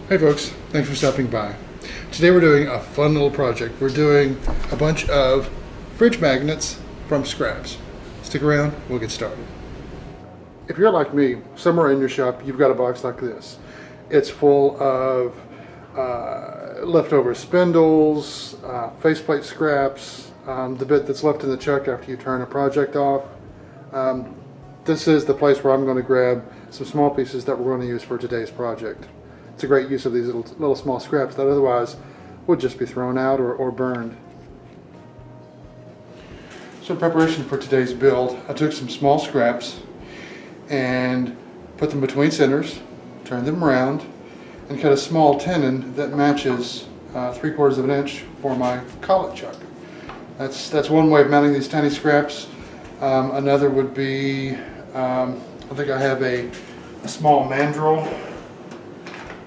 Hey folks, thanks for stopping by. Today we're doing a fun little project. We're doing a bunch of fridge magnets from scraps. Stick around, we'll get started. If you're like me, somewhere in your shop you've got a box like this. It's full of leftover spindles, faceplate scraps, the bit that's left in the chuck after you turn a project off. This is the place where I'm going to grab some small pieces that we're going to use for today's project. It's a great use of these little small scraps that otherwise would just be thrown out or burned. So in preparation for today's build, I took some small scraps and put them between centers, turned them around, and cut a small tenon that matches 3/4 of an inch for my collet chuck. That's one way of mounting these tiny scraps. Another would be, I think I have a small mandrel.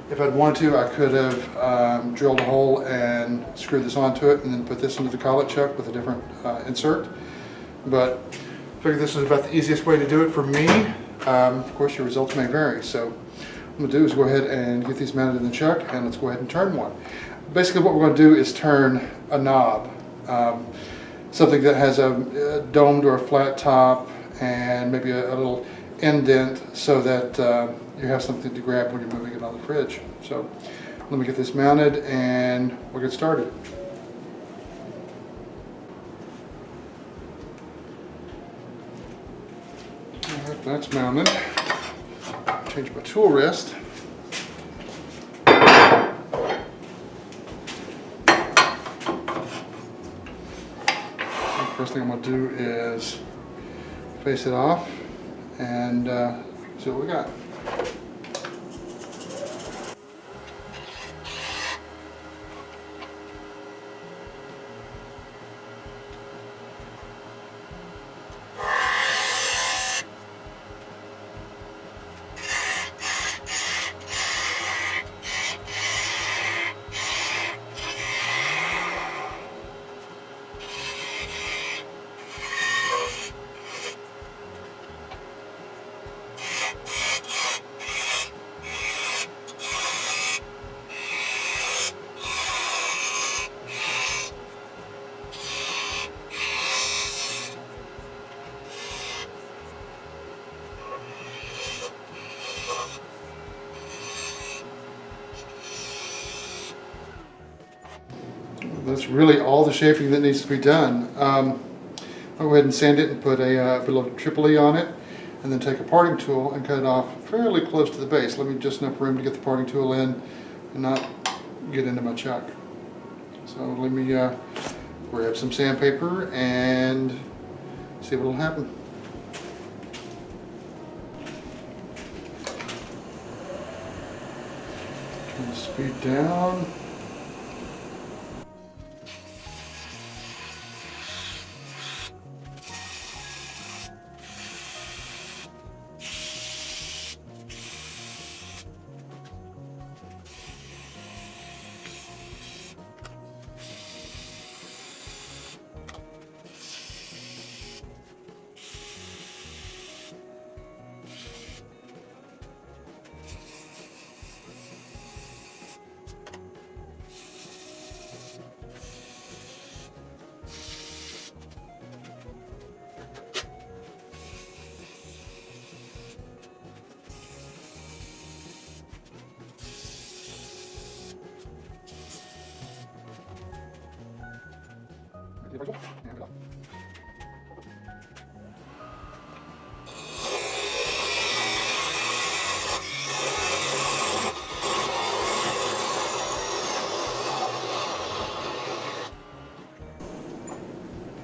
If I'd wanted to, I could have drilled a hole and screwed this onto it and then put this into the collet chuck with a different insert. But I figured this was about the easiest way to do it for me. Of course, your results may vary. So what I'm going to do is go ahead and get these mounted in the chuck, and let's go ahead and turn one. Basically what we're going to do is turn a knob. Something that has a domed or a flat top and maybe a little indent so that you have something to grab when you're moving it on the fridge. So let me get this mounted and we'll get started. Alright, that's mounted. Change my tool rest. First thing I'm going to do is face it off and see what we got. That's really all the shaping that needs to be done. I'll go ahead and sand it and put a little triple E on it, and then take a parting tool and cut it off fairly close to the base. Let me just enough room to get the parting tool in and not get into my chuck. So let me grab some sandpaper and see what will happen. Turn the speed down.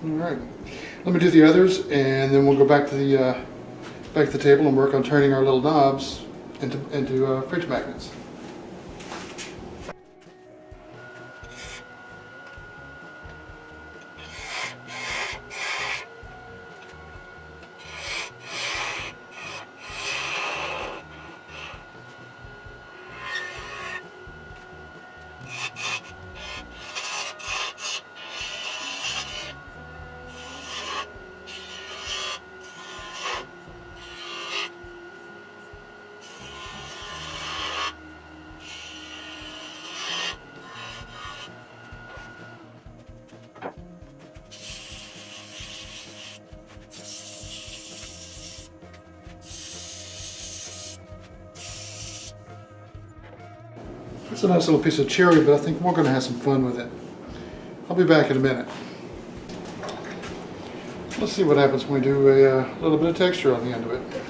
Alright, let me do the others and then we'll go back to the table and work on turning our little knobs into fridge magnets. It's a nice little piece of cherry, but I think we're going to have some fun with it. I'll be back in a minute. Let's see what happens when we do a little bit of texture on the end of it.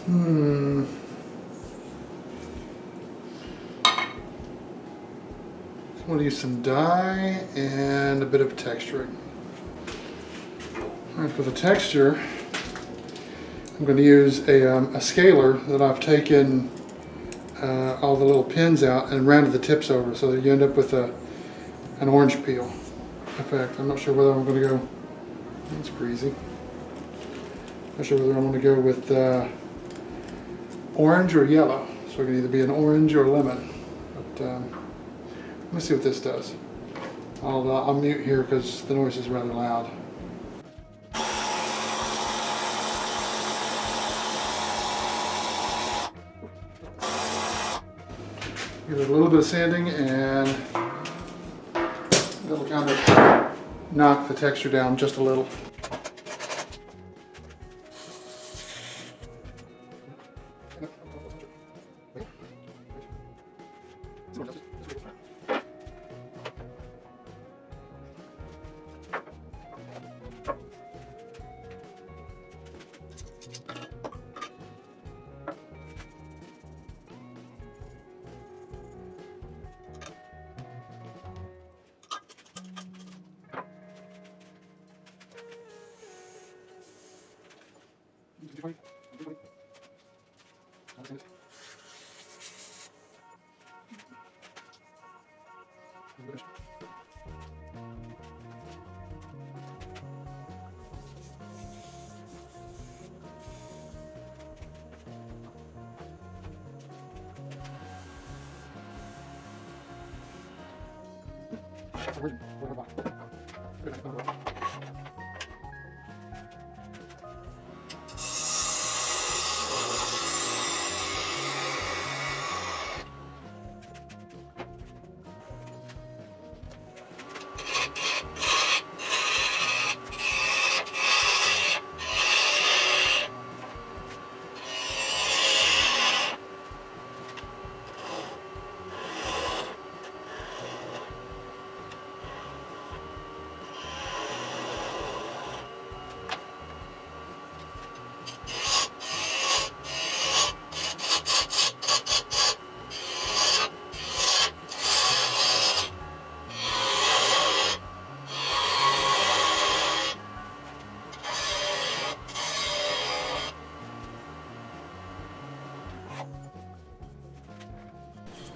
I'm going to use some dye and a bit of texturing. All right, for the texture, I'm going to use a scaler that I've taken all the little pins out and rounded the tips over so that you end up with an orange peel effect. I'm not sure whether I'm going to go, that's greasy. Not sure whether I'm going to go with orange or yellow. So it can either be an orange or lemon. But let me see what this does. I'll mute here because the noise is rather loud. Give it a little bit of sanding and that'll kind of knock the texture down just a little.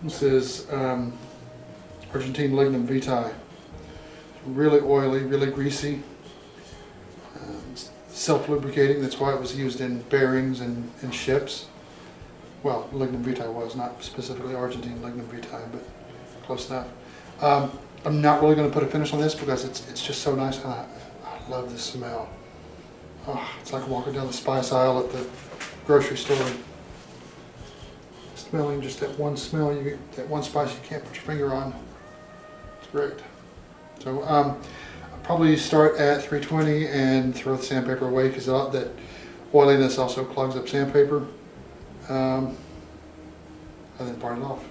This is Argentine lignum vitae. It's really oily, really greasy, self-lubricating. That's why it was used in bearings and ships. Well, lignum vitae was, not specifically Argentine lignum vitae, but close enough. I'm not really going to put a finish on this because it's just so nice. I love the smell. Oh, it's like walking down the spice aisle at the grocery store. Smelling just that one smell, that one spice you can't put your finger on. It's great. So I'll probably start at 320 and throw the sandpaper away because that oiliness also clogs up sandpaper. And then part it off.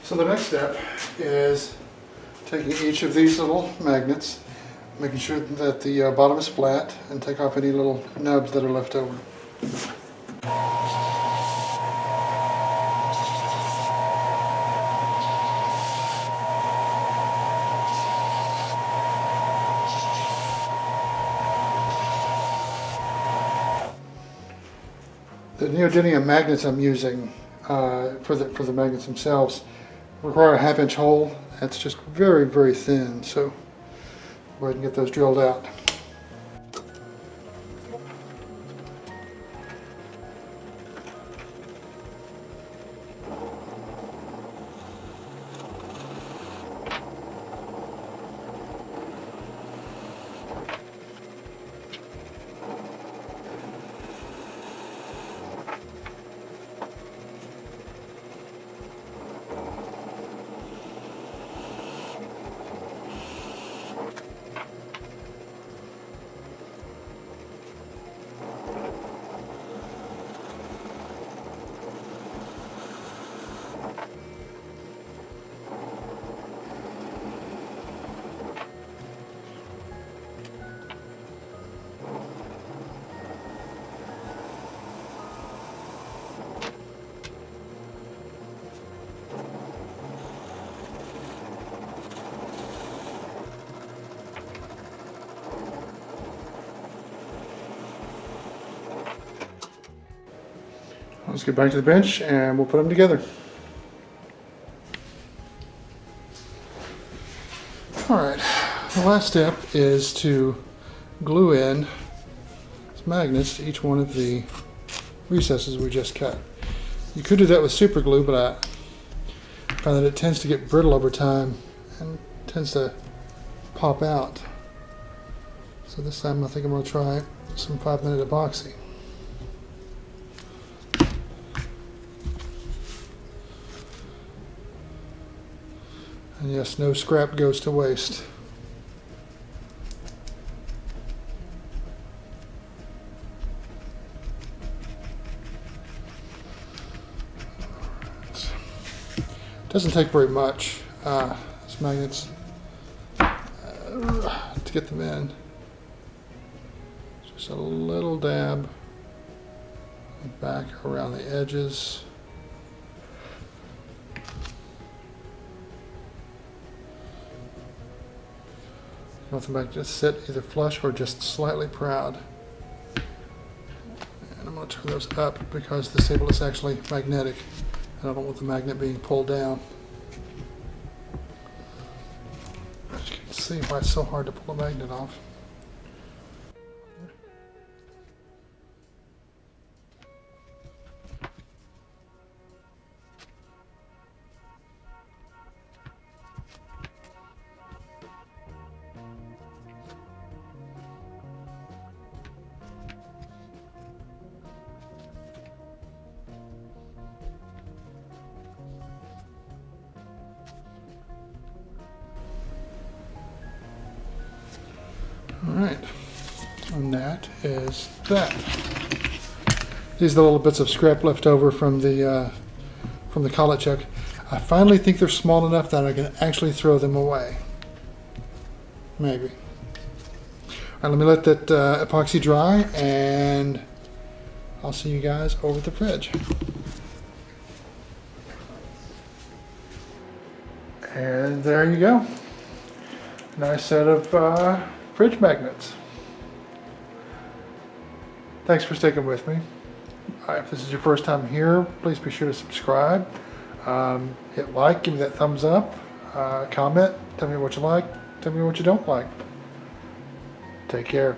So the next step is taking each of these little magnets, making sure that the bottom is flat, and take off any little nubs that are left over. The neodymium magnets I'm using for the magnets themselves require a 1/2 inch hole. That's just very, very thin, so go ahead and get those drilled out. Let's get back to the bench and we'll put them together. Alright, the last step is to glue in some magnets to each one of the recesses we just cut. You could do that with super glue, but I find that it tends to get brittle over time and tends to pop out. So this time I think I'm going to try some 5-minute epoxy. And yes, no scrap goes to waste. Doesn't take very much, these magnets, to get them in. Just a little dab back around the edges. You want them back to sit either flush or just slightly proud. And I'm going to turn those up because the sable is actually magnetic. And I don't want the magnet being pulled down. As you can see why it's so hard to pull a magnet off. Alright, and that is that. These are the little bits of scrap left over from the collet chuck. I finally think they're small enough that I can actually throw them away. Maybe. Alright, let me let that epoxy dry and I'll see you guys over at the fridge. And there you go. Nice set of fridge magnets. Thanks for sticking with me. If this is your first time here, please be sure to subscribe. Hit like, give me that thumbs up, comment, tell me what you like, tell me what you don't like. Take care.